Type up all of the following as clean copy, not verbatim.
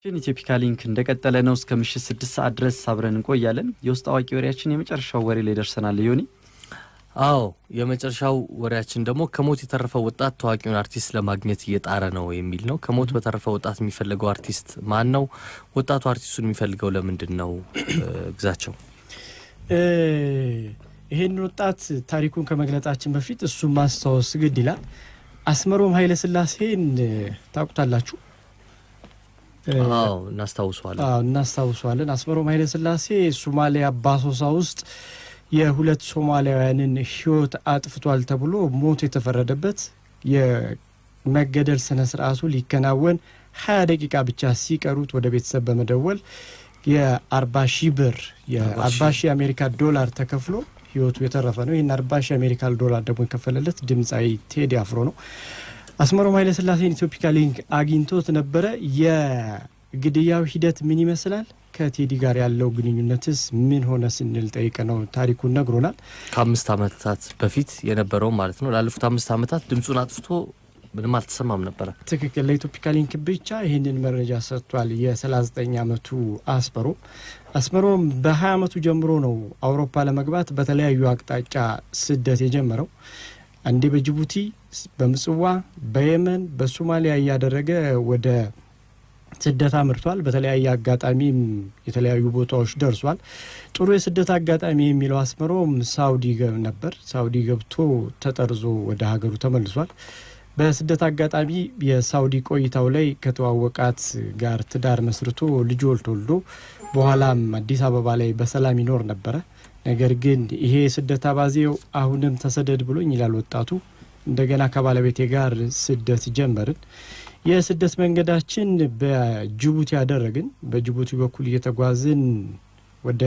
ኢትዮፒካ ሊንክ እንደቀጠለ ነው እስከ ምሽት 6 ሰዓት ድረስ አብረን እንቆያለን። የውስጥ አዋቂ ወሬያችን የመጨረሻው ወሬ ላይ ደርሰናል። ዮኒ አዎ የመጨረሻው ወሬያችን ደግሞ ከሞት የተረፈው ወጣት ታዋቂውን አርቲስት ለማግኘት እየጣረ ነው የሚል ነው። ከሞት በተረፈው ወጣት የሚፈልገው አርቲስት ማን ነው? ወጣቱ አርቲስቱን የሚፈልገው ለምንድን ነው? ግዛቸው ይሄን ወጣት ታሪኩን ከመግለጻችን በፊት እሱ ማስተዋወስ ግድ ይላል። አስመሮም ኃይለ ሥላሴን ታውቁታላችሁ? እናስታውሰዋለን። አስመሮም ኃይለ ሥላሴ ሶማሊያ ባሶሳ ውስጥ የሁለት ሶማሊያውያንን ሕይወት አጥፍቷል ተብሎ ሞት የተፈረደበት የመገደል ስነ ስርዓቱ ሊከናወን 20 ደቂቃ ብቻ ሲቀሩት ወደ ቤተሰብ በመደወል የ40,000 ብር የ40,000 አሜሪካ ዶላር ተከፍሎ ሕይወቱ የተረፈ ነው። ይሄን 40,000 አሜሪካ ዶላር ደግሞ የከፈለለት ድምጻዊ ቴዲ አፍሮ ነው። አስመሮም ኃይለ ሥላሴን ኢትዮፒካ ሊንክ አግኝቶት ነበረ። የግድያው ሂደት ምን ይመስላል? ከቴዲ ጋር ያለው ግንኙነትስ ምን ሆነ ስንል ጠይቀነው ታሪኩን ነግሮናል። ከ5 ዓመታት በፊት የነበረው ማለት ነው። ላለፉት 5 ዓመታት ድምጹን አጥፍቶ ምንም አልተሰማም ነበር። ትክክል። ለኢትዮፒካ ሊንክ ብቻ ይሄንን መረጃ ሰጥቷል። የ39 ዓመቱ አስመሮም በ20 ዓመቱ ጀምሮ ነው አውሮፓ ለመግባት በተለያዩ አቅጣጫ ስደት የጀመረው። አንዴ በጅቡቲ፣ በምጽዋ፣ በየመን፣ በሶማሊያ እያደረገ ወደ ስደት አምርቷል። በተለያየ አጋጣሚም የተለያዩ ቦታዎች ደርሷል። ጥሩ የስደት አጋጣሚ የሚለው አስመሮም ሳውዲ ነበር። ሳውዲ ገብቶ ተጠርዞ ወደ ሀገሩ ተመልሷል። በስደት አጋጣሚ የሳውዲ ቆይታው ላይ ከተዋወቃት ጋር ትዳር መስርቶ ልጅ ወልዶ በኋላም አዲስ አበባ ላይ በሰላም ይኖር ነበረ። ነገር ግን ይሄ ስደት አባዜው አሁንም ተሰደድ ብሎኝ ይላል ወጣቱ። እንደገና ከባለቤቴ ጋር ስደት ጀመርን። የስደት መንገዳችን በጅቡቲ ያደረግን። በጅቡቲ በኩል እየተጓዝን ወደ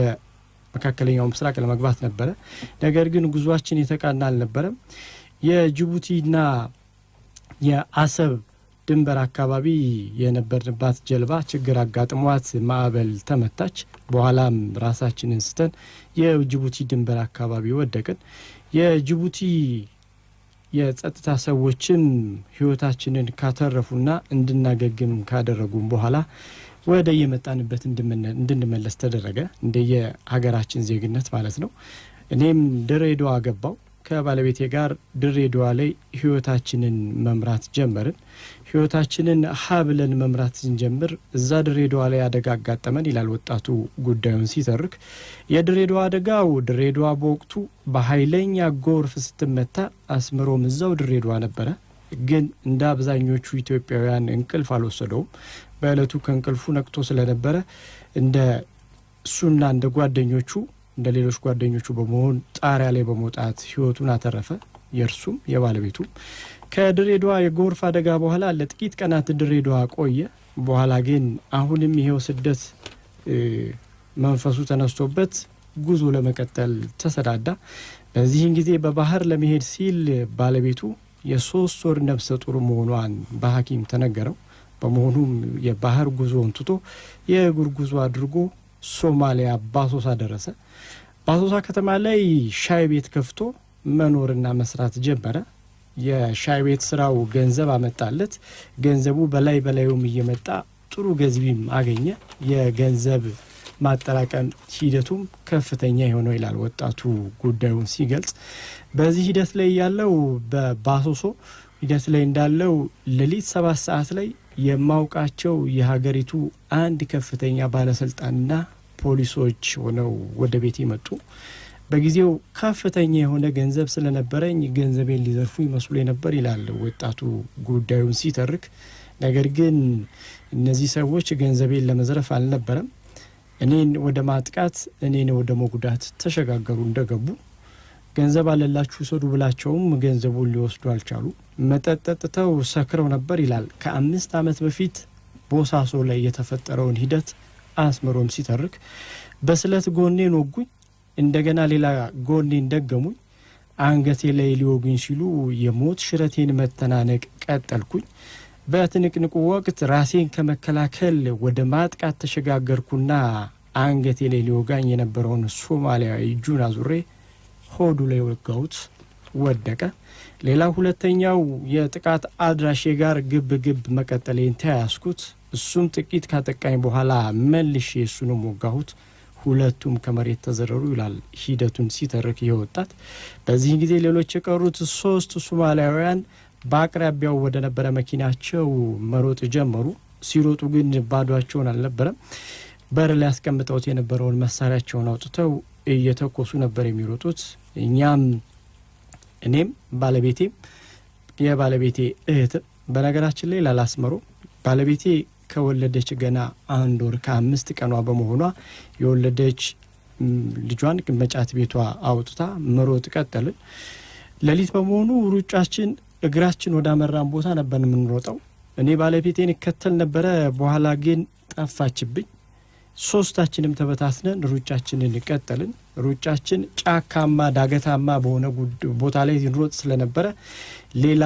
መካከለኛው ምስራቅ ለመግባት ነበረ። ነገር ግን ጉዟችን የተቃና አልነበረም። የጅቡቲና የአሰብ ድንበር አካባቢ የነበርንባት ጀልባ ችግር አጋጥሟት ማዕበል ተመታች። በኋላም ራሳችንን ስተን የጅቡቲ ድንበር አካባቢ ወደቅን። የጅቡቲ የጸጥታ ሰዎችም ህይወታችንን ካተረፉና እንድናገግም ካደረጉም በኋላ ወደ የመጣንበት እንድንመለስ ተደረገ። እንደየሀገራችን ዜግነት ማለት ነው። እኔም ድሬዳዋ ገባው። ከባለቤቴ ጋር ድሬዳዋ ላይ ህይወታችንን መምራት ጀመርን። ህይወታችንን ሀብለን መምራት ስንጀምር እዛ ድሬዳዋ ላይ አደጋ አጋጠመን ይላል ወጣቱ ጉዳዩን ሲተርክ። የድሬዳዋ አደጋው ድሬዳዋ በወቅቱ በኃይለኛ ጎርፍ ስትመታ አስመሮም እዛው ድሬዳዋ ነበረ። ግን እንደ አብዛኞቹ ኢትዮጵያውያን እንቅልፍ አልወሰደውም። በእለቱ ከእንቅልፉ ነቅቶ ስለነበረ እንደ እሱና እንደ ጓደኞቹ እንደ ሌሎች ጓደኞቹ በመሆን ጣሪያ ላይ በመውጣት ህይወቱን አተረፈ። የእርሱም የባለቤቱም። ከድሬዳዋ የጎርፍ አደጋ በኋላ ለጥቂት ቀናት ድሬዳዋ ቆየ። በኋላ ግን አሁንም ይሄው ስደት መንፈሱ ተነስቶበት ጉዞ ለመቀጠል ተሰዳዳ። በዚህን ጊዜ በባህር ለመሄድ ሲል ባለቤቱ የ3 ወር ነፍሰ ጡር መሆኗን በሐኪም ተነገረው። በመሆኑም የባህር ጉዞውን ትቶ የእግር ጉዞ አድርጎ ሶማሊያ ባሶሳ ደረሰ። ባሶሳ ከተማ ላይ ሻይ ቤት ከፍቶ መኖርና መስራት ጀመረ። የሻይ ቤት ስራው ገንዘብ አመጣለት። ገንዘቡ በላዩም እየመጣ ጥሩ ገዝቢም አገኘ። የገንዘብ ማጠራቀም ሂደቱም ከፍተኛ የሆነው ይላል ወጣቱ ጉዳዩን ሲገልጽ። በዚህ ሂደት ላይ ያለው በባሶሶ ሂደት ላይ እንዳለው ሌሊት 7 ሰዓት ላይ የማውቃቸው የሀገሪቱ አንድ ከፍተኛ ባለስልጣንና ፖሊሶች ሆነው ወደ ቤት መጡ። በጊዜው ከፍተኛ የሆነ ገንዘብ ስለነበረኝ ገንዘቤን ሊዘርፉ ይመስሉ ነበር ይላል ወጣቱ ጉዳዩን ሲተርክ። ነገር ግን እነዚህ ሰዎች ገንዘቤን ለመዝረፍ አልነበረም፣ እኔን ወደ ማጥቃት፣ እኔን ወደ መጉዳት ተሸጋገሩ። እንደገቡ ገንዘብ አለላችሁ ሰዱ ብላቸውም ገንዘቡን ሊወስዱ አልቻሉ። መጠጥ ጠጥተው ሰክረው ነበር ይላል። ከ5 ዓመት በፊት ቦሳሶ ላይ የተፈጠረውን ሂደት አስመሮም ሲተርክ። በስለት ጎኔን ወጉኝ፣ እንደገና ሌላ ጎኔን ደገሙኝ፣ አንገቴ ላይ ሊወጉኝ ሲሉ የሞት ሽረቴን መተናነቅ ቀጠልኩኝ። በትንቅንቁ ወቅት ራሴን ከመከላከል ወደ ማጥቃት ተሸጋገርኩና አንገቴ ላይ ሊወጋኝ የነበረውን ሶማሊያዊ እጁን አዙሬ ሆዱ ላይ ወጋሁት፣ ወደቀ። ሌላ ሁለተኛው የጥቃት አድራሼ ጋር ግብ መቀጠሌን ተያያዝኩት። እሱም ጥቂት ካጠቃኝ በኋላ መልሼ እሱንም ወጋሁት። ሁለቱም ከመሬት ተዘረሩ ይላል ሂደቱን ሲተርክ ይወጣት። በዚህ ጊዜ ሌሎች የቀሩት 3 ሶማሊያውያን በአቅራቢያው ወደ ነበረ መኪናቸው መሮጥ ጀመሩ። ሲሮጡ ግን ባዷቸውን አልነበረም። በር ላይ ያስቀምጠውት የነበረውን መሳሪያቸውን አውጥተው እየተኮሱ ነበር የሚሮጡት። እኔም ባለቤቴም የባለቤቴ እህት በነገራችን ላይ ላላስመሩ ባለቤቴ ከወለደች ገና 1 ወር ከ5 ቀኗ በመሆኗ የወለደች ልጇን መጫት ቤቷ አውጥታ መሮጥ ቀጠልን። ሌሊት በመሆኑ ሩጫችን እግራችን ወደ አመራን ቦታ ነበር የምንሮጠው። እኔ ባለቤቴን ከተል ነበረ። በኋላ ግን ጠፋችብኝ። 3ታችንም ተበታትነን ሩጫችንን ቀጠልን። ሩጫችን ጫካማ ዳገታማ በሆነ ቦታ ላይ እንሮጥ ስለነበረ ሌላ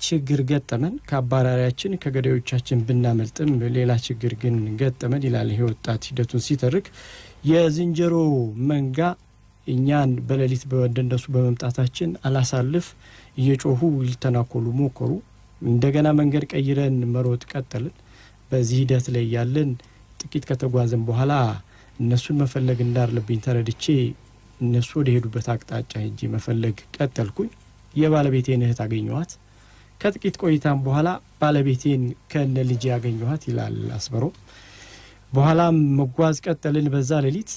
ችግር ገጠመን። ከአባራሪያችን ከገዳዮቻችን ብናመልጥም ሌላ ችግር ግን ገጠመን ይላል ይሄ ወጣት ሂደቱን ሲተርክ። የዝንጀሮ መንጋ እኛን በሌሊት በወደንደሱ በመምጣታችን አላሳልፍ እየጮሁ ይልተናኮሉ ሞከሩ። እንደገና መንገድ ቀይረን መሮጥ ቀጠልን። በዚህ ሂደት ላይ ያለን ጥቂት ከተጓዘን በኋላ እነሱን መፈለግ እንዳለብኝ ተረድቼ እነሱ ወደ ሄዱበት አቅጣጫ ሄጄ መፈለግ ቀጠልኩኝ። የባለቤቴን እህት አገኘኋት። ከጥቂት ቆይታም በኋላ ባለቤቴን ከነ ልጅ ያገኘኋት ይላል አስመሮ። በኋላም መጓዝ ቀጠልን። በዛ ሌሊት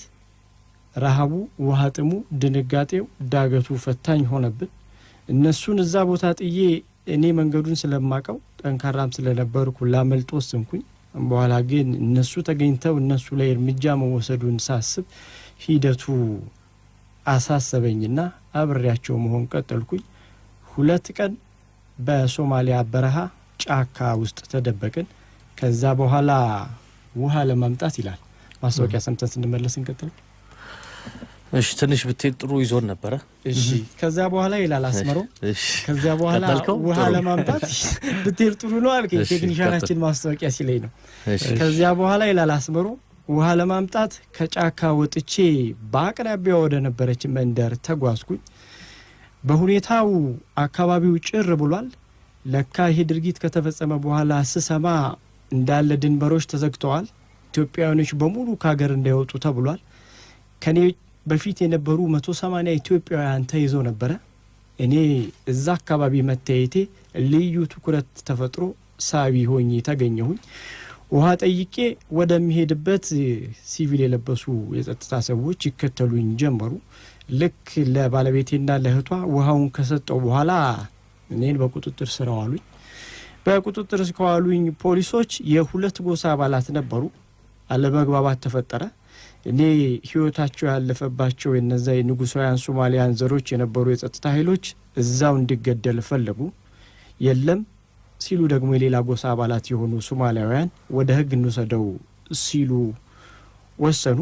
ረሃቡ፣ ውሃ ጥሙ፣ ድንጋጤው፣ ዳገቱ ፈታኝ ሆነብን። እነሱን እዛ ቦታ ጥዬ እኔ መንገዱን ስለማቀው ጠንካራም ስለነበርኩ ላመልጥ ወሰንኩኝ። በኋላ ግን እነሱ ተገኝተው እነሱ ላይ እርምጃ መወሰዱን ሳስብ ሂደቱ አሳሰበኝና አብሬያቸው መሆን ቀጠልኩኝ። 2 ቀን በሶማሊያ በረሃ ጫካ ውስጥ ተደበቅን። ከዛ በኋላ ውሃ ለማምጣት ይላል ማስታወቂያ ሰምተን ስንመለስ እንቀጥል። እሺ ትንሽ ብትሄድ ጥሩ ይዞን ነበረ። እሺ ከዛ በኋላ ይላል አስመሮ። ከዛ በኋላ ውሃ ለማምጣት ብትሄድ ጥሩ ነው አልከኝ። ቴክኒሻናችን ማስታወቂያ ሲለኝ ነው። ከዛ በኋላ ይላል አስመሮ ውሃ ለማምጣት ከጫካ ወጥቼ በአቅራቢያው ወደ ነበረች መንደር ተጓዝኩኝ። በሁኔታው አካባቢው ጭር ብሏል። ለካ ይሄ ድርጊት ከተፈጸመ በኋላ ስሰማ እንዳለ ድንበሮች ተዘግተዋል። ኢትዮጵያውያኖች በሙሉ ከሀገር እንዳይወጡ ተብሏል። ከኔ በፊት የነበሩ 180 ኢትዮጵያውያን ተይዘው ነበረ። እኔ እዛ አካባቢ መታየቴ ልዩ ትኩረት ተፈጥሮ ሳቢ ሆኜ ተገኘሁኝ። ውሃ ጠይቄ ወደሚሄድበት ሲቪል የለበሱ የጸጥታ ሰዎች ይከተሉኝ ጀመሩ። ልክ ለባለቤቴና ለእህቷ ውሃውን ከሰጠው በኋላ እኔን በቁጥጥር ስር አዋሉኝ። በቁጥጥር ስር ከዋሉኝ ፖሊሶች የ2 ጎሳ አባላት ነበሩ። አለመግባባት ተፈጠረ። እኔ ህይወታቸው ያለፈባቸው የነዛ የንጉሳውያን ሶማሊያን ዘሮች የነበሩ የጸጥታ ኃይሎች እዛው እንዲገደል ፈለጉ። የለም ሲሉ ደግሞ የሌላ ጎሳ አባላት የሆኑ ሶማሊያውያን ወደ ህግ እንውሰደው ሲሉ ወሰኑ።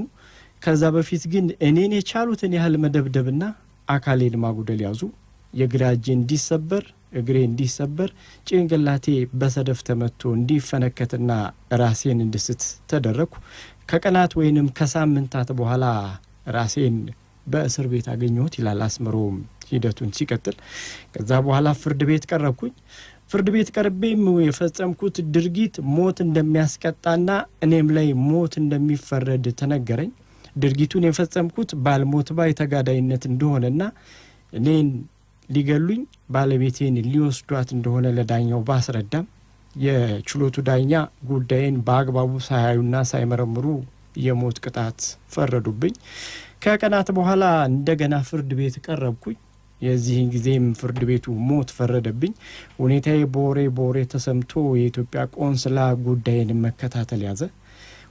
ከዛ በፊት ግን እኔን የቻሉትን ያህል መደብደብና አካሌን ማጉደል ያዙ። የግራ እጄ እንዲሰበር፣ እግሬ እንዲሰበር፣ ጭንቅላቴ በሰደፍ ተመቶ እንዲፈነከትና ራሴን እንድስት ተደረኩ። ከቀናት ወይንም ከሳምንታት በኋላ ራሴን በእስር ቤት አገኘሁት ይላል አስመሮ ሂደቱን ሲቀጥል። ከዛ በኋላ ፍርድ ቤት ቀረብኩኝ። ፍርድ ቤት ቀርቤም የፈጸምኩት ድርጊት ሞት እንደሚያስቀጣና እኔም ላይ ሞት እንደሚፈረድ ተነገረኝ። ድርጊቱን የፈጸምኩት ባልሞት ባይ ተጋዳይነት እንደሆነና እኔን ሊገሉኝ ባለቤቴን ሊወስዷት እንደሆነ ለዳኛው ባስረዳም የችሎቱ ዳኛ ጉዳይን በአግባቡ ሳያዩና ሳይመረምሩ የሞት ቅጣት ፈረዱብኝ። ከቀናት በኋላ እንደገና ፍርድ ቤት ቀረብኩኝ። የዚህን ጊዜም ፍርድ ቤቱ ሞት ፈረደብኝ። ሁኔታዬ በወሬ ተሰምቶ የኢትዮጵያ ቆንስላ ጉዳይን መከታተል ያዘ።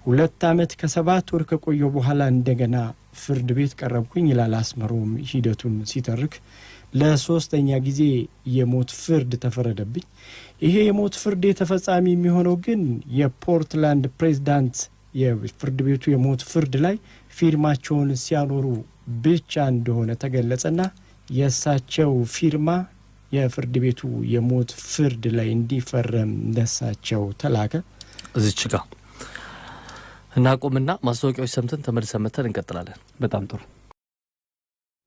2 ዓመት ከ7 ወር ከቆየው በኋላ እንደገና ፍርድ ቤት ቀረብኩኝ ይላል አስመሮም ሂደቱን ሲተርክ። ለ3ኛ ጊዜ የሞት ፍርድ ተፈረደብኝ። ይሄ የሞት ፍርድ ተፈጻሚ የሚሆነው ግን የፖርትላንድ ፕሬዝዳንት የፍርድ ቤቱ የሞት ፍርድ ላይ ፊርማቸውን ሲያኖሩ ብቻ እንደሆነ ተገለጸና የእሳቸው ፊርማ የፍርድ ቤቱ የሞት ፍርድ ላይ እንዲፈረም ለሳቸው ተላከ። እዚች ጋር እናቆምና ማስታወቂያዎች ሰምተን ተመልሰን መተን እንቀጥላለን። በጣም ጥሩ።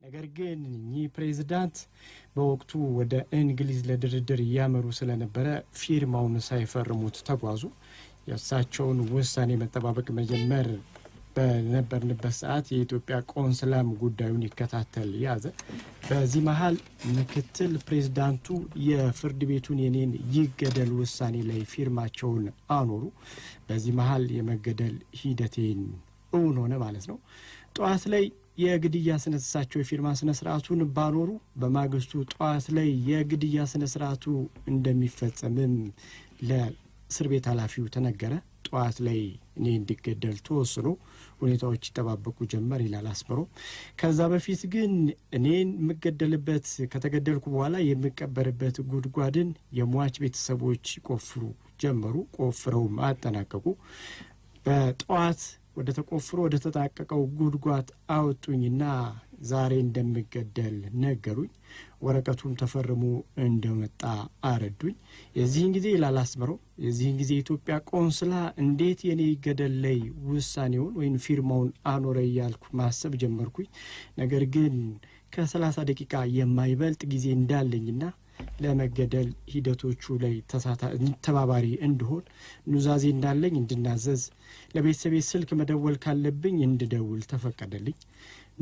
ነገር ግን ይህ ፕሬዝዳንት በወቅቱ ወደ እንግሊዝ ለድርድር እያመሩ ስለነበረ ፊርማውን ሳይፈርሙት ተጓዙ። የእሳቸውን ውሳኔ መጠባበቅ መጀመር በነበርንበት ሰዓት የኢትዮጵያ ቆንስላም ጉዳዩን ይከታተል ያዘ። በዚህ መሃል ምክትል ፕሬዝዳንቱ የፍርድ ቤቱን የኔን ይገደል ውሳኔ ላይ ፊርማቸውን አኖሩ። በዚህ መሃል የመገደል ሂደቴን እውን ሆነ ማለት ነው። ጠዋት ላይ የግድያ ስነ ስርዓቱ የፊርማ ስነ ስርዓቱን ባኖሩ በማግስቱ ጠዋት ላይ የግድያ ስነ ስርዓቱ እንደሚፈጸምም ለእስር ቤት ኃላፊው ተነገረ። ጠዋት ላይ እኔ እንዲገደል ተወስኖ ሁኔታዎች ይጠባበቁ ጀመር ይላል አስመሮም። ከዛ በፊት ግን እኔን የምገደልበት ከተገደልኩ በኋላ የምቀበርበት ጉድጓድን የሟች ቤተሰቦች ቆፍሩ ጀመሩ። ቆፍረውም አጠናቀቁ። በጠዋት ወደ ተቆፍሮ ወደ ተጣቀቀው ጉድጓድ አወጡኝና ዛሬ እንደምገደል ነገሩኝ። ወረቀቱም ተፈርሞ እንደመጣ አረዱኝ። የዚህን ጊዜ ይላል አስመሮም የዚህን ጊዜ ኢትዮጵያ ቆንስላ እንዴት የኔ ይገደል ላይ ውሳኔውን ወይም ፊርማውን አኖረ ያልኩ ማሰብ ጀመርኩኝ። ነገር ግን ከ30 ደቂቃ የማይበልጥ ጊዜ እንዳለኝና ለመገደል ሂደቶቹ ላይ ተባባሪ እንደሆን ኑዛዜ እንዳለኝ እንድናዘዝ ለቤተሰቤ ስልክ መደወል ካለብኝ እንድደውል ተፈቀደልኝ።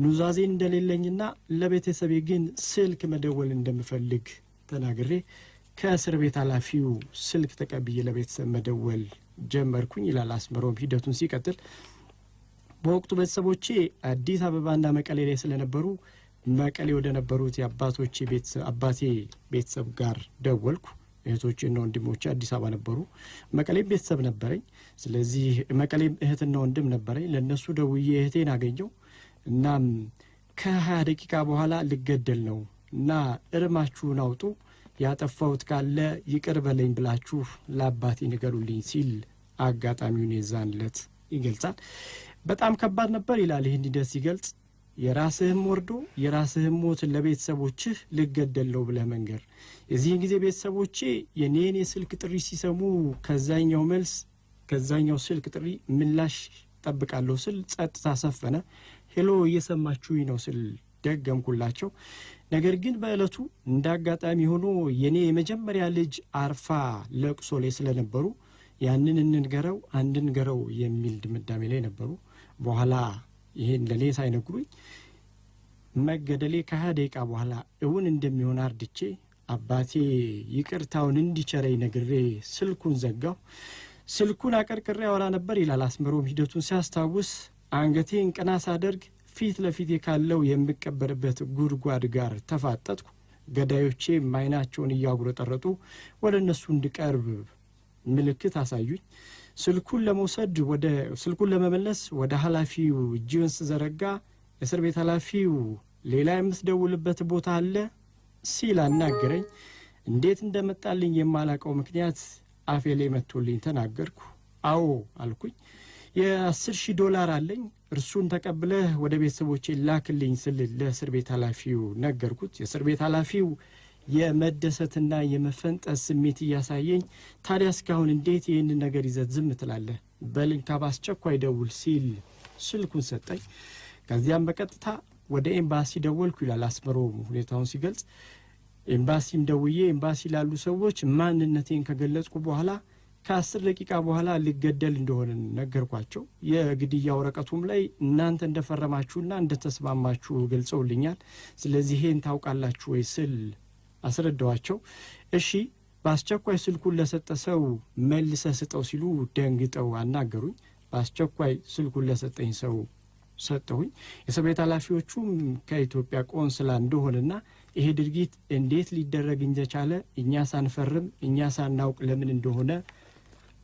ኑዛዜ እንደሌለኝና ለቤተሰቤ ግን ስልክ መደወል እንደምፈልግ ተናግሬ ከእስር ቤት ኃላፊው ስልክ ተቀብዬ ለቤተሰብ መደወል ጀመርኩኝ ይላል አስመሮም ሂደቱን ሲቀጥል። በወቅቱ ቤተሰቦቼ አዲስ አበባና መቀሌ ላይ ስለነበሩ መቀሌ ወደ ነበሩት የአባቶቼ አባቴ ቤተሰብ ጋር ደወልኩ። እህቶቼና ወንድሞቼ አዲስ አበባ ነበሩ። መቀሌም ቤተሰብ ነበረኝ። ስለዚህ መቀሌም እህትና ወንድም ነበረኝ። ለነሱ ደውዬ እህቴን አገኘው። እናም ከ20 ደቂቃ በኋላ ልገደል ነው እና እርማችሁን አውጡ፣ ያጠፋሁት ካለ ይቅር በለኝ ብላችሁ ለአባቴ ንገሩልኝ ሲል አጋጣሚውን የዛንለት ይገልጻል። በጣም ከባድ ነበር ይላል ይህን ሂደት ሲገልጽ። የራስህም ወርዶ የራስህም ሞት ለቤተሰቦችህ ልገደል ነው ብለህ መንገር። የዚህን ጊዜ ቤተሰቦቼ የኔን የስልክ ጥሪ ሲሰሙ ከዛኛው ስልክ ጥሪ ምላሽ ጠብቃለሁ ስል ጸጥታ ሰፈነ። ሄሎ እየሰማችሁኝ ነው ስል ደገምኩላቸው። ነገር ግን በእለቱ እንዳጋጣሚ ሆኖ የኔ የመጀመሪያ ልጅ አርፋ ለቅሶ ላይ ስለነበሩ ያንን አንድንገረው የሚል ድምዳሜ ላይ ነበሩ። በኋላ ይሄን ለኔ ሳይነግሩኝ መገደሌ ከ20 ደቂቃ በኋላ እውን እንደሚሆን አርድቼ አባቴ ይቅርታውን እንዲቸረኝ ነግሬ ስልኩን ዘጋው። ስልኩን አቀርቅሬ አወራ ነበር ይላል አስመሮም ሂደቱን ሲያስታውስ። አንገቴን ቀና ሳደርግ ፊት ለፊት ካለው የምቀበርበት ጉድጓድ ጋር ተፋጠጥኩ። ገዳዮቼ አይናቸውን እያጉረጠረጡ ወደ እነሱ እንድቀርብ ምልክት አሳዩኝ። ስልኩን ለመመለስ ወደ ኃላፊው እጅን ዘረጋ። እስር ቤት ኃላፊው ሌላ የምትደውልበት ቦታ አለ ሲል አናገረኝ። እንዴት እንደመጣልኝ የማላቀው ምክንያት አፌ ላይ መጥቶልኝ ተናገርኩ። አዎ አልኩኝ። $10,000 አለኝ፣ እርሱን ተቀብለህ ወደ ቤተሰቦቼ ላክልኝ ስል ለእስር ቤት ኃላፊው ነገርኩት። የእስር ቤት ኃላፊው የመደሰትና የመፈንጠስ ስሜት እያሳየኝ ታዲያ እስካሁን እንዴት ይህንን ነገር ይዘት ዝም ትላለህ? በልንካ በአስቸኳይ ደውል ሲል ስልኩን ሰጠኝ። ከዚያም በቀጥታ ወደ ኤምባሲ ደወልኩ ይላል አስመሮም ሁኔታውን ሲገልጽ። ኤምባሲም ደውዬ ኤምባሲ ላሉ ሰዎች ማንነቴን ከገለጽኩ በኋላ ከ10 ደቂቃ በኋላ ልገደል እንደሆነ ነገርኳቸው። የግድያ ወረቀቱም ላይ እናንተ እንደፈረማችሁና እንደተስማማችሁ ገልጸውልኛል። ስለዚህ ይሄን ታውቃላችሁ ወይ ስል አስረዳዋቸው። እሺ በአስቸኳይ ስልኩን ለሰጠ ሰው መልሰህ ስጠው ሲሉ ደንግጠው አናገሩኝ። በአስቸኳይ ስልኩን ለሰጠኝ ሰው ሰጠሁኝ። የእስር ቤት ኃላፊዎቹም ከኢትዮጵያ ቆንስላ እንደሆነና ይሄ ድርጊት እንዴት ሊደረግ እንደቻለ እኛ ሳንፈርም እኛ ሳናውቅ ለምን እንደሆነ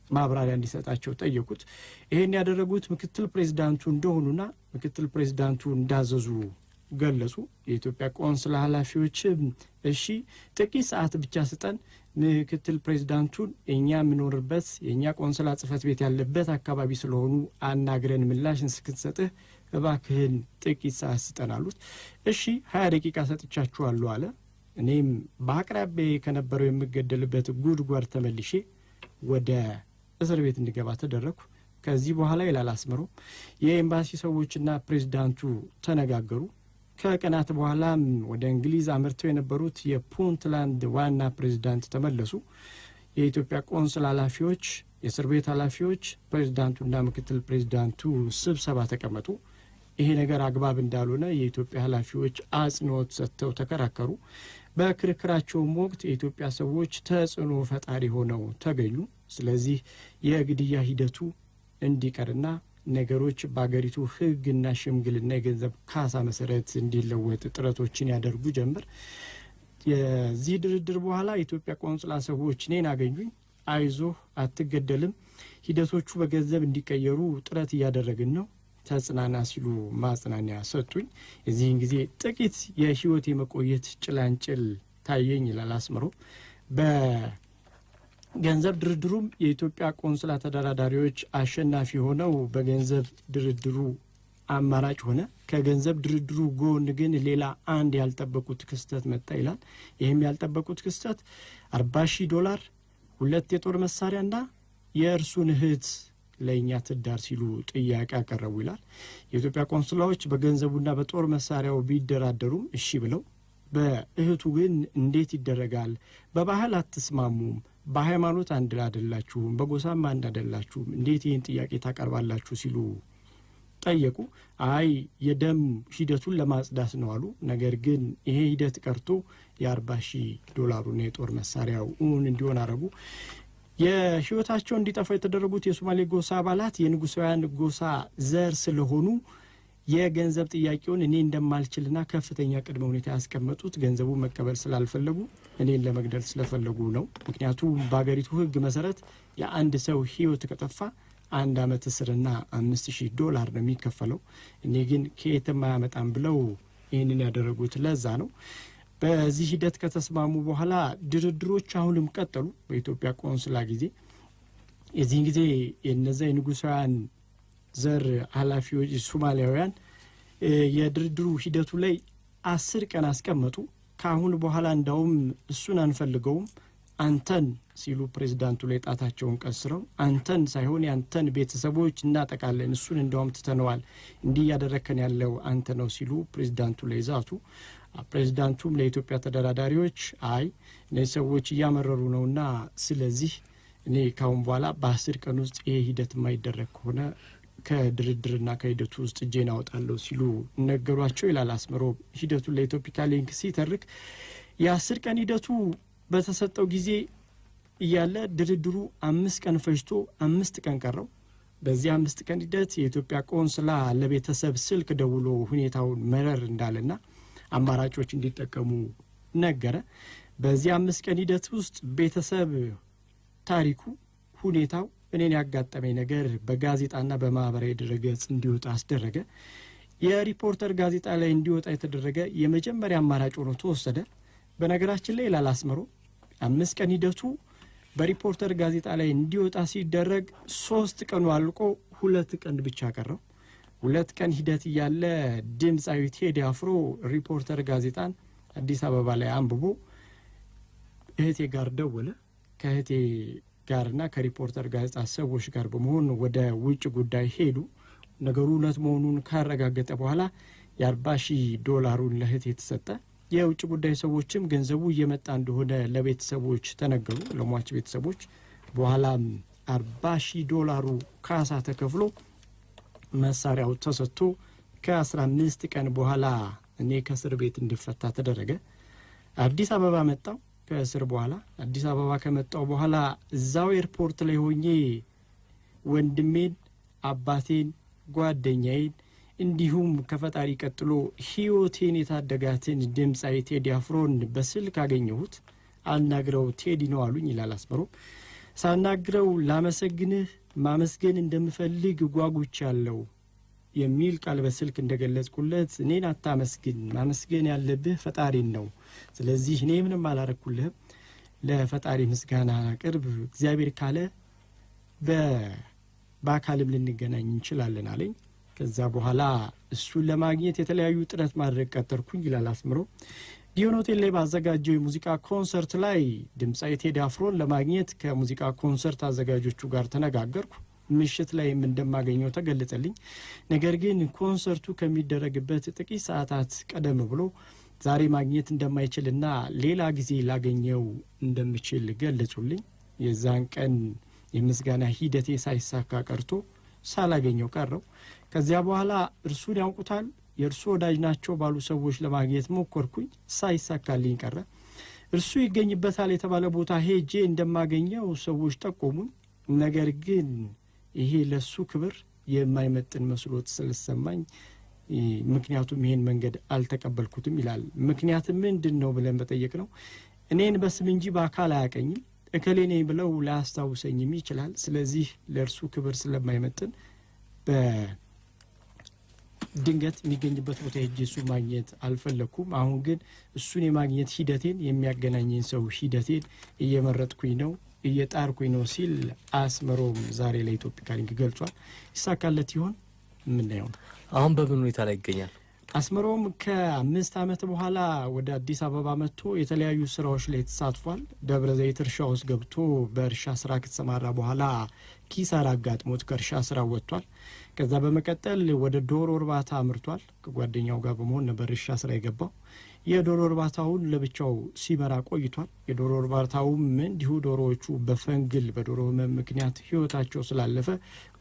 ማብራሪያ እንዲሰጣቸው ጠየቁት። ይሄን ያደረጉት ምክትል ፕሬዝዳንቱ እንደሆኑና ምክትል ፕሬዝዳንቱ እንዳዘዙ ገለጹ። የኢትዮጵያ ቆንስላ ኃላፊዎች እሺ ጥቂት ሰዓት ብቻ ስጠን፣ ምክትል ፕሬዝዳንቱን እኛ የምኖርበት የኛ ቆንስላ ጽፈት ቤት ያለበት አካባቢ ስለሆኑ አናግረን ምላሽ እስክትሰጥህ እባክህን ጥቂት ሰዓት ስጠን አሉት። እሺ 20 ደቂቃ ሰጥቻችኋለሁ አለ። እኔም በአቅራቢያዬ ከነበረው የምገደልበት ጉድጓድ ተመልሼ ወደ እስር ቤት እንድገባ ተደረኩ። ከዚህ በኋላ ይላል አስመሮም የኤምባሲ ሰዎችና ፕሬዝዳንቱ ተነጋገሩ። ከቀናት በኋላም ወደ እንግሊዝ አመርተው የነበሩት የፑንትላንድ ዋና ፕሬዝዳንት ተመለሱ። የኢትዮጵያ ቆንስላ ኃላፊዎች የእስር ቤት ኃላፊዎች ፕሬዝዳንቱና ምክትል ፕሬዝዳንቱ ስብሰባ ተቀመጡ። ይሄ ነገር አግባብ እንዳልሆነ የኢትዮጵያ ኃላፊዎች አጽንኦት ሰጥተው ተከራከሩ። በክርክራቸውም ወቅት የኢትዮጵያ ሰዎች ተጽዕኖ ፈጣሪ ሆነው ተገኙ። ስለዚህ የግድያ ሂደቱ እንዲቀርና ነገሮች በአገሪቱ ሕግና ሽምግልና የገንዘብ ካሳ መሰረት እንዲለወጥ ጥረቶችን ያደርጉ ጀመር። የዚህ ድርድር በኋላ የኢትዮጵያ ቆንስላ ሰዎች እኔን አገኙኝ። አይዞህ አትገደልም፣ ሂደቶቹ በገንዘብ እንዲቀየሩ ጥረት እያደረግን ነው፣ ተጽናና ሲሉ ማጽናኛ ሰጡኝ። የዚህን ጊዜ ጥቂት የህይወት የመቆየት ጭላንጭል ታየኝ ይላል አስመሮ። በገንዘብ ድርድሩም የኢትዮጵያ ቆንስላ ተደራዳሪዎች አሸናፊ ሆነው በገንዘብ ድርድሩ አማራጭ ሆነ። ከገንዘብ ድርድሩ ጎን ግን ሌላ አንድ ያልጠበቁት ክስተት መጣ ይላል። ይህም ያልጠበቁት ክስተት $40,000 2 የጦር መሳሪያና የእርሱን እህት ለእኛ ትዳር ሲሉ ጥያቄ አቀረቡ ይላል። የኢትዮጵያ ቆንስላዎች በገንዘቡና በጦር መሳሪያው ቢደራደሩም እሺ ብለው፣ በእህቱ ግን እንዴት ይደረጋል? በባህል አትስማሙም፣ በሃይማኖት አንድ አይደላችሁም፣ በጎሳም አንድ አይደላችሁም፣ እንዴት ይህን ጥያቄ ታቀርባላችሁ ሲሉ ጠየቁ። አይ የደም ሂደቱን ለማጽዳት ነው አሉ። ነገር ግን ይሄ ሂደት ቀርቶ $40,000 የጦር መሳሪያው እንዲሆን አረጉ። የህይወታቸው እንዲጠፋ የተደረጉት የሶማሌ ጎሳ አባላት የንጉሳውያን ጎሳ ዘር ስለሆኑ የገንዘብ ጥያቄውን እኔ እንደማልችልና ከፍተኛ ቅድመ ሁኔታ ያስቀመጡት ገንዘቡ መቀበል ስላልፈለጉ እኔን ለመግደል ስለፈለጉ ነው። ምክንያቱም በአገሪቱ ሕግ መሰረት የአንድ ሰው ህይወት ከጠፋ 1 ዓመት እስርና $5,000 ነው የሚከፈለው። እኔ ግን ከየትም አያመጣም ብለው ይህንን ያደረጉት ለዛ ነው። በዚህ ሂደት ከተስማሙ በኋላ ድርድሮች አሁንም ቀጠሉ በኢትዮጵያ ቆንስላ ጊዜ። የዚህን ጊዜ የነዛ የንጉሳውያን ዘር ኃላፊዎች ሶማሊያውያን የድርድሩ ሂደቱ ላይ 10 ቀን አስቀመጡ። ካሁን በኋላ እንዳውም እሱን አንፈልገውም አንተን ሲሉ ፕሬዝዳንቱ ላይ ጣታቸውን ቀስረው አንተን ሳይሆን ያንተን ቤተሰቦች እናጠቃለን፣ እሱን እንዳውም ትተነዋል፣ እንዲህ ያደረከን ያለው አንተ ነው ሲሉ ፕሬዝዳንቱ ላይ ዛቱ። ፕሬዝዳንቱም ለኢትዮጵያ ተደራዳሪዎች አይ እነዚህ ሰዎች እያመረሩ ነውና ስለዚህ እኔ ካሁን በኋላ በ10 ቀን ውስጥ ይሄ ሂደት የማይደረግ ከሆነ ከድርድርና ከሂደቱ ውስጥ እጄን አወጣለሁ ሲሉ ነገሯቸው ይላል አስመሮ። ሂደቱን ለኢትዮፒካ ሊንክ ሲተርክ የ10 ቀን ሂደቱ በተሰጠው ጊዜ እያለ ድርድሩ 5 ቀን ፈጅቶ 5 ቀን ቀረው። በዚህ 5 ቀን ሂደት የኢትዮጵያ ቆንስላ ለቤተሰብ ስልክ ደውሎ ሁኔታውን መረር እንዳለና አማራጮች እንዲጠቀሙ ነገረ። በዚህ 5 ቀን ሂደት ውስጥ ቤተሰብ ታሪኩ ሁኔታው እኔን ያጋጠመኝ ነገር በጋዜጣና በማህበራዊ ድረገጽ እንዲወጣ አስደረገ። የሪፖርተር ጋዜጣ ላይ እንዲወጣ የተደረገ የመጀመሪያ አማራጭ ሆኖ ተወሰደ። በነገራችን ላይ ላላስመሩ 5 ቀን ሂደቱ በሪፖርተር ጋዜጣ ላይ እንዲወጣ ሲደረግ 3 ቀኑ አልቆ 2 ቀን ብቻ ቀረው። 2 ቀን ሂደት ያለ ድምጻዊ ቴዲ አፍሮ ሪፖርተር ጋዜጣን አዲስ አበባ ላይ አንብቦ እህቴ ጋር ደወለ። ከእህቴ ጋርና ከሪፖርተር ጋዜጣ ሰዎች ጋር በመሆን ወደ ውጭ ጉዳይ ሄዱ። ነገሩ እውነት መሆኑን ካረጋገጠ በኋላ $40,000 ለእህቴ ተሰጠ። የውጭ ጉዳይ ሰዎችም ገንዘቡ እየመጣ እንደሆነ ለቤተሰቦች ተነገሩ፣ ለሟች ቤተሰቦች። በኋላም $40,000 ካሳ ተከፍሎ መሳሪያው ተሰጥቶ ከ15 ቀን በኋላ እኔ ከእስር ቤት እንድፈታ ተደረገ። አዲስ አበባ መጣው። ከእስር በኋላ አዲስ አበባ ከመጣው በኋላ እዛው ኤርፖርት ላይ ሆኜ ወንድሜን፣ አባቴን፣ ጓደኛዬን እንዲሁም ከፈጣሪ ቀጥሎ ህይወቴን የታደጋትን ድምጻዊ ቴዲ አፍሮን በስልክ አገኘሁት። አናግረው ቴዲ ነው አሉኝ ይላል አስመሮ። ሳናግረው ላመሰግንህ ማመስገን እንደምፈልግ ጓጉቻለሁ የሚል ቃል በስልክ እንደገለጽኩለት እኔን አታመስግን፣ ማመስገን ያለብህ ፈጣሪን ነው። ስለዚህ እኔ ምንም አላረኩልህም፣ ለፈጣሪ ምስጋና አቅርብ፣ እግዚአብሔር ካለ በአካልም ልንገናኝ እንችላለን አለኝ። ከዛ በኋላ እሱን ለማግኘት የተለያዩ ጥረት ማድረግ ቀጠርኩኝ ይላል አስመሮ። ጊዮን ሆቴል ላይ ባዘጋጀው የሙዚቃ ኮንሰርት ላይ ድምጻዊ ቴዲ አፍሮን ለማግኘት ከሙዚቃ ኮንሰርት አዘጋጆቹ ጋር ተነጋገርኩ። ምሽት ላይ እንደማገኘው ተገለጸልኝ። ነገር ግን ኮንሰርቱ ከሚደረግበት ጥቂት ሰዓታት ቀደም ብሎ ዛሬ ማግኘት እንደማይችልና ሌላ ጊዜ ላገኘው እንደምችል ገለጹልኝ። የዛን ቀን የምስጋና ሂደቴ ሳይሳካ ቀርቶ ሳላገኘው ቀረው። ከዚያ በኋላ እርሱን ያውቁታል የእርሱ ወዳጅ ናቸው ባሉ ሰዎች ለማግኘት ሞከርኩኝ፣ ሳይሳካልኝ ቀረ። እርሱ ይገኝበታል የተባለ ቦታ ሄጄ እንደማገኘው ሰዎች ጠቆሙኝ። ነገር ግን ይሄ ለሱ ክብር የማይመጥን መስሎት ስለሰማኝ ምክንያቱም ይሄን መንገድ አልተቀበልኩትም ይላል። ምክንያቱም ምንድነው ብለን በጠየቅ ነው እኔን በስም እንጂ በአካል አያቀኝም፣ እከሌ ነኝ ብለው ላያስታውሰኝም ይችላል። ስለዚህ ለእርሱ ክብር ስለማይመጥን በድንገት የሚገኝበት ቦታ ሄጄ እሱ ማግኘት አልፈለኩም። አሁን ግን እሱን የማግኘት ሂደቴን የሚያገናኘኝ ሰው ሂደቴን እየመረጥኩኝ ነው እየጣርኩኝ ነው ሲል አስመሮም ዛሬ ለኢትዮፒካ ሊንክ ገልጿል። ይሳካለት ይሆን? ምን ነው አሁን በምን ሁኔታ ላይ ይገኛል? አስመሮም ከ5 ዓመት በኋላ ወደ አዲስ አበባ መጥቶ የተለያዩ ስራዎች ላይ ተሳትፏል። ደብረ ዘይት እርሻ ውስጥ ገብቶ በእርሻ ስራ ከተሰማራ በኋላ ኪሳራ አጋጥሞት ከእርሻ ስራ ወጥቷል። ከዛ በመቀጠል ወደ ዶሮ እርባታ አምርቷል። ከጓደኛው ጋር በመሆን ነበር እርሻ ስራ የገባው። የዶሮ እርባታውን ለብቻው ሲመራ ቆይቷል። የዶሮ እርባታውም እንዲሁ ዶሮዎቹ በፈንግል በዶሮ ህመም ምክንያት ህይወታቸው ስላለፈ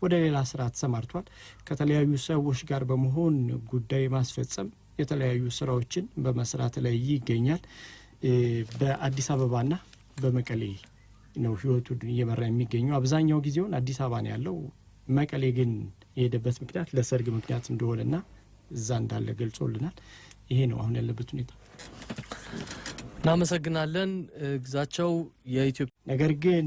ወደ ሌላ ስራ ተሰማርቷል። ከተለያዩ ሰዎች ጋር በመሆን ጉዳይ ማስፈጸም የተለያዩ ስራዎችን በመስራት ላይ ይገኛል። በአዲስ አበባና በመቀሌ ነው ህይወቱን እየመራ የሚገኘው። አብዛኛው ጊዜውን አዲስ አበባ ነው ያለው። መቀሌ ግን የሄደበት ምክንያት ለሰርግ ምክንያት እንደሆነና እዛ እንዳለ ገልጾልናል። ይሄ ነው አሁን ያለበት ሁኔታ። እናመሰግናለን ግዛቸው። የኢትዮጵያ ነገር ግን